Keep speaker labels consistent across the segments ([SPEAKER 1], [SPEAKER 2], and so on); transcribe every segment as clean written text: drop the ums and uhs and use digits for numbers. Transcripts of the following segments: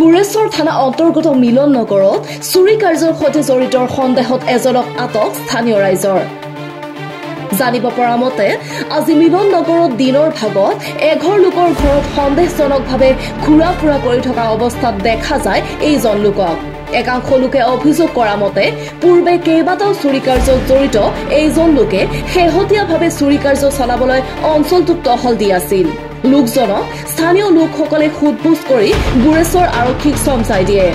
[SPEAKER 1] গুৰেশ্বৰ থানা অন্তৰ্গত মিলন নগৰত চুৰি কাৰ্যৰ সৈতে জড়িত সন্দেহত এজনক আটক স্থানীয় ৰাইজৰ জানিব পৰা মতে আজি মিলন নগৰত দিনৰ ভাগত এঘৰ লোকৰ ঘৰত সন্দেহজনকভাৱে ঘূৰা ফুৰা কৰি থকা অৱস্থাত দেখা যায় এইজন লোকক একাংশ লোকে অভিযোগ কৰা মতে পূৰ্বে কেইবাটাও চুৰি কাৰ্যত জড়িত এইজন লোকে শেহতীয়াভাৱে চুৰি কাৰ্য চলাবলৈ অঞ্চলটোত টহল দি আছিল লোকজনক স্থানীয় লোকসকলে সোধপোছ কৰি গুৰেশ্বৰ আৰক্ষীক চমচাই দিয়ে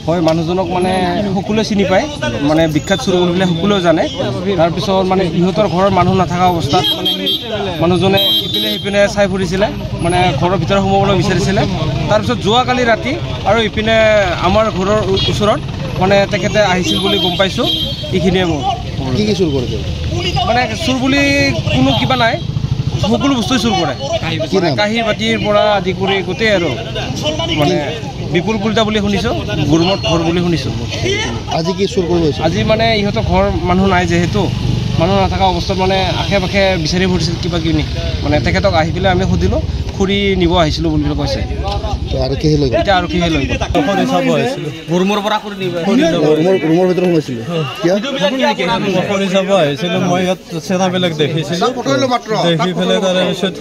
[SPEAKER 2] হয় মানুহজনক মানে সকলোৱে চিনি পায় মানে বিখ্যাত চুৰ বুলি সকলোৱে জানে তাৰ পিছত মানে ইহঁতৰ ঘৰৰ মানুহ নাথাকা অৱস্থাত মানে মানুহজনে ইপিনে সিপিনে চাই ফুৰিছিলে মানে ঘৰৰ ভিতৰত সোমাবলৈ বিচাৰিছিলে তাৰ পিছত যোৱাকালি ৰাতি আৰু ইপিনে আমাৰ ঘৰৰ ওচৰত মানে তেখেতে আহিছিল বুলি গম পাইছোঁ এইখিনিয়ে মোৰ
[SPEAKER 3] কি কি চুৰ কৰিছে
[SPEAKER 2] মানে চুৰ বুলি কোনো কিবা নাই সকলো বস্তুৱে চুৰ কৰে কাঁহী বাতিৰ পৰা আদি কৰি গোটেই আৰু মানে বিপুল কলিতা বুলি শুনিছোঁ গুৰমত ঘৰ বুলি শুনিছোঁ
[SPEAKER 3] আজি কি চুৰ কৰিব
[SPEAKER 2] আজি মানে ইহঁতৰ ঘৰ মানুহ নাই যিহেতু মানুহ নাথাকা অৱস্থাত মানে আশে পাশে বিচাৰি ফুৰিছিল কিবা কিনি মানে তেখেতক আহি পেলাই আমি সুধিলোঁ খুৰি নিব আহিছিলোঁ বুলি কৈছে এতিয়া আৰক্ষীহে লৈ
[SPEAKER 4] ৰুমৰ পৰা কৰি নিব
[SPEAKER 3] ৰুমৰ ভিতৰত সোমাইছিলোঁ
[SPEAKER 5] খৰি চাব আহিছিলোঁ মই ইয়াত চেনাবিলাক দেখিছিলোঁ দেখি পেলাই তাৰে পিছত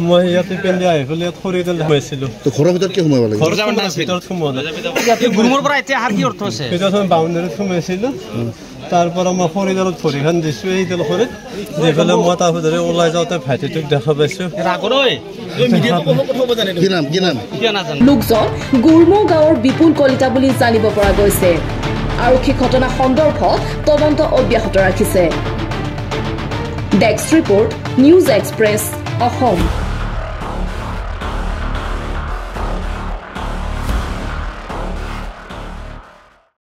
[SPEAKER 5] মই ইয়াতে পেন্দি আহি পেলাই ইয়াত খৰি তেল সোমাইছিলোঁ
[SPEAKER 3] ঘৰৰ ভিতৰত কি সোমাব লাগে
[SPEAKER 5] ভিতৰত সোমোৱা
[SPEAKER 4] ৰুমৰ পৰা এতিয়া আহাৰ কি অৰ্থ আছে
[SPEAKER 5] ভিতৰত মই বাউণ্ডাৰীত সোমাইছিলোঁ তাৰ পৰা মই খৰিডালত ভৰিখন দিছোঁ এই তেল খৰিত দি পেলাই মই তাৰ ভিতৰে ওলাই যাওঁতে ভাইটিটোক দেখা পাইছোঁ
[SPEAKER 1] লোকজন গুৰমৌ গাঁৱৰ বিপুল কলিতা বুলি জানিব পৰা গৈছে আৰক্ষী ঘটনা সন্দৰ্ভত তদন্ত অব্যাহত ৰাখিছে desk report news express Assam